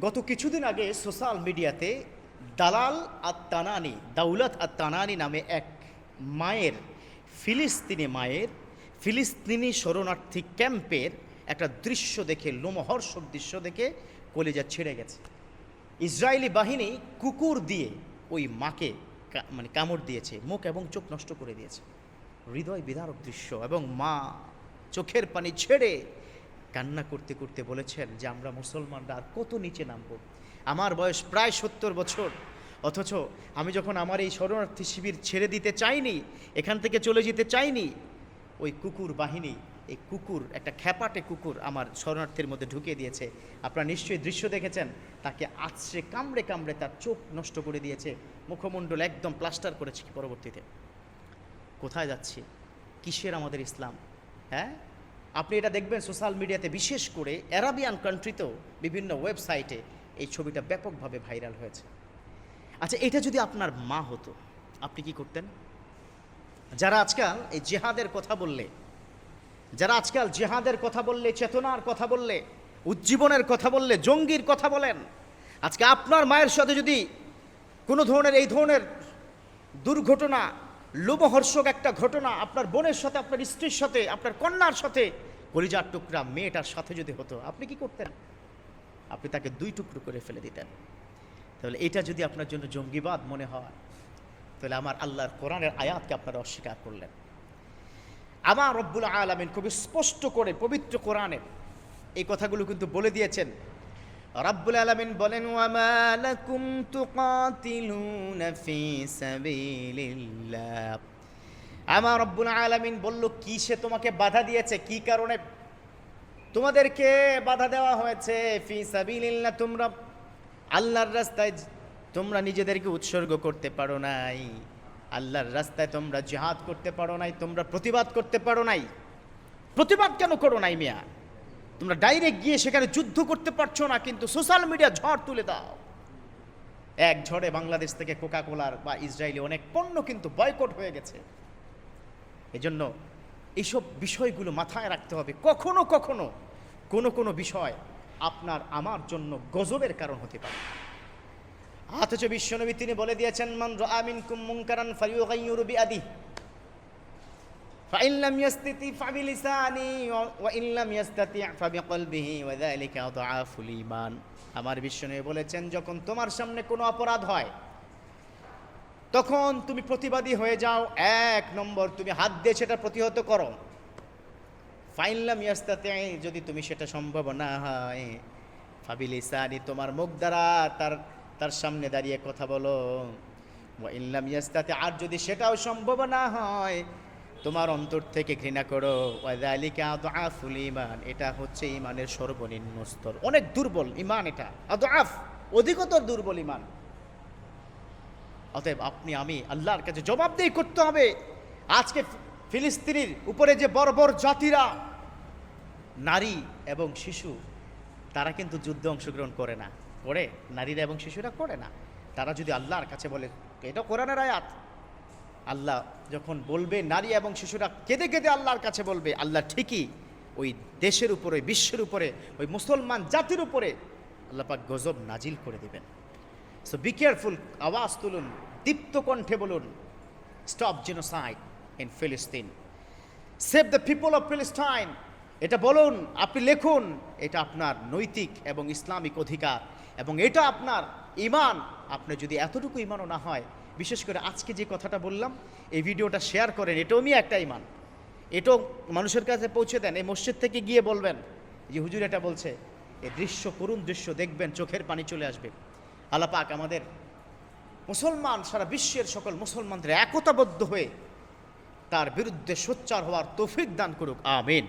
গত কিছুদিন আগে সোশ্যাল মিডিয়াতে দালাল আত-তানানি দাউলাত আত-তানানি নামে এক মায়ের ফিলিস্তিনি শরণার্থী ক্যাম্পের একটা দৃশ্য দেখে, লোমহর্ষক দৃশ্য দেখে কলিজা ছিঁড়ে গেছে। ইসরায়েলি বাহিনী কুকুর দিয়ে ওই মাকে কামড় দিয়েছে, মুখ এবং চোখ নষ্ট করে দিয়েছে। হৃদয় বিদারক দৃশ্য, এবং মা চোখের পানি ছেড়ে কান্না করতে করতে বলেছেন যে আমরা মুসলমানরা আর কত নিচে নামব। আমার বয়স প্রায় 70 বছর, অথচ আমি যখন আমার এই শরণার্থী শিবির ছেড়ে দিতে চাইনি, এখান থেকে চলে যেতে চাইনি, ওই কুকুর বাহিনী, এই কুকুর, একটা খ্যাপাটে কুকুর আমার শরণার্থীর মধ্যে ঢুকিয়ে দিয়েছে। আপনারা নিশ্চয়ই দৃশ্য দেখেছেন, তাকে আছড়ে কামড়ে কামড়ে তার চোখ নষ্ট করে দিয়েছে, মুখমণ্ডল একদম প্লাস্টার করেছে। পরবর্তীতে কোথায় যাচ্ছি? কিসের আমাদের ইসলাম? হ্যাঁ, আপনি এটা দেখবেন সোশ্যাল মিডিয়াতে, বিশেষ করে অ্যারাবিয়ান কান্ট্রিতেও বিভিন্ন ওয়েবসাইটে এই ছবিটা ব্যাপকভাবে ভাইরাল হয়েছে। আচ্ছা, এটা যদি আপনার মা হতো, আপনি কি করতেন? যারা আজকাল এই জিহাদের কথা বললে, চেতনার কথা বললে, উজ্জীবনের কথা বললে, জঙ্গির কথা বলেন, আজকে আপনার মায়ের সাথে যদি কোনো ধরনের এই ধরনের দুর্ঘটনা, লোমহর্ষক একটা ঘটনা আপনার বোনের সাথে, আপনার স্ত্রীর সাথে, আপনার কন্যার সাথে, কলিজার টুকরা মেয়েটার সাথে যদি হতো, আপনি কি করতেন? আপনি তাকে 2 টুকরো করে ফেলে দিতেন। তাহলে এটা যদি আপনার জন্য জঙ্গিবাদ মনে হয়, তাহলে আমার আল্লাহর কোরআনের আয়াতকে আপনারা অস্বীকার করলেন। আমার রব্বুল আলামিন খুবই স্পষ্ট করে পবিত্র কোরআনে এই কথাগুলো কিন্তু বলে দিয়েছেন। রব্বুল আলামিন বলেন, ওয়ামা লাকুম তুকাতিলুনা ফি সাবিলিল্লাহ। আমার রব্বুল আলামিন বলল, কিসে তোমাকে বাধা দিয়েছে, কি কারণে তোমাদেরকে বাধা দেওয়া হয়েছে? ফি সাবিলিল্লাহ, তোমরা আল্লাহর রাস্তায় তোমরা নিজেদেরকে উৎসর্গ করতে পারো নাই, আল্লাহর রাস্তায় তোমরা জিহাদ করতে পারো নাই, তোমরা প্রতিবাদ করতে পারো নাই। প্রতিবাদ কেন করো নাই মিয়া? তোমরা ডাইরেক্ট গিয়ে সেখানে যুদ্ধ করতে পারছো না, কিন্তু সোশ্যাল মিডিয়া ঝড় তুলে দাও। এক ঝড়ে বাংলাদেশ থেকে কোকাকোলার বা ইসরায়েলি অনেক পণ্য কিন্তু বয়কট হয়ে গেছে। এজন্য এইসব বিষয়গুলো মাথায় রাখতে হবে। কখনো কখনো কোনো বিষয় আপনার আমার জন্য গজবের কারণ হতে পারে। অথচ বিশ্বনবী তিনি বলে দিয়েছেন, মান রাআ মিনকুম মুনকারান ফালিয়ুগাইয়িরু বিয়াদিহি ফাইন লাম ইয়াসতাতি ফাবিলিসানি ওয়া ইন লাম ইয়াসতাতি ফাবিকলবিহি ওয়া যালিকা আযআফুল ঈমান। আমার বিশ্বনবী বলেছেন, যখন তোমার সামনে কোনো অপরাধ হয়, তখন তুমি প্রতিবাদী হয়ে যাও। 1 নম্বর, তুমি হাত দিয়ে সেটা প্রতিহত করো। ফাইন লাম ইয়াসতাতি, যদি তুমি সেটা সম্ভব না হয়, ফাবিলিসানি, তোমার মুখ দ্বারা তার সামনে দাঁড়িয়ে কথা বলো। ওয়া ইন লাম ইয়াসতাতি, আর যদি সেটাও সম্ভব না হয়, তোমার অন্তর থেকে ঘৃণা করো। ওয়া যালিকা আযআফুল ঈমান, এটা হচ্ছে ঈমানের সর্বনিম্ন স্তর। অনেক দুর্বল ঈমান এটা, আযআফ, অধিকতর দুর্বল ঈমান। অতএব আপনি আমি আল্লাহর কাছে জবাবদিহি করতে হবে। আজকে ফিলিস্তিনের উপরে যে বর্বর জাতিরা, নারী এবং শিশু, তারা কিন্তু যুদ্ধে অংশগ্রহণ করে না, করে নারীরা এবং শিশুরা করে না। তারা যদি আল্লাহর কাছে বলে, এটা কোরআনের আয়াত, আল্লাহ যখন বলবে নারী এবং শিশুরা কেঁদে কেঁদে আল্লাহর কাছে বলবে, আল্লাহ ঠিকই ওই দেশের উপরে, বিশ্বের উপরে, ওই মুসলমান জাতির উপরে আল্লাহ পাক গজব নাজিল করে দিবেন। সো বি কেয়ারফুল, আওয়াজ তুলুন, দীপ্ত কণ্ঠে বলুন, স্টপ জেনোসাইড ইন ফিলিস্তিন, সেভ দ্য পিপল অফ ফিলিস্তাইন। এটা বলুন, আপনি লিখুন, এটা আপনার নৈতিক এবং ইসলামিক অধিকার, এবং এটা আপনার ঈমান। আপনি যদি এতটুকু ঈমানও না হয়, বিশেষ করে আজকে যে কথাটা বললাম, এই ভিডিওটা শেয়ার করেন, এটাও একটা ঈমান, এটাও মানুষের কাছে পৌঁছে দেন। এই মসজিদ থেকে গিয়ে বলবেন যে হুজুর এটা বলছে, এই দৃশ্য, করুণ দৃশ্য দেখবেন, চোখের পানি চলে আসবে। আল্লাহ পাক আমাদের মুসলমান, সারা বিশ্বের সকল মুসলমানদের একতাবদ্ধ হয়ে তার বিরুদ্ধে সোচ্চার হওয়ার তৌফিক দান করুক, আমিন।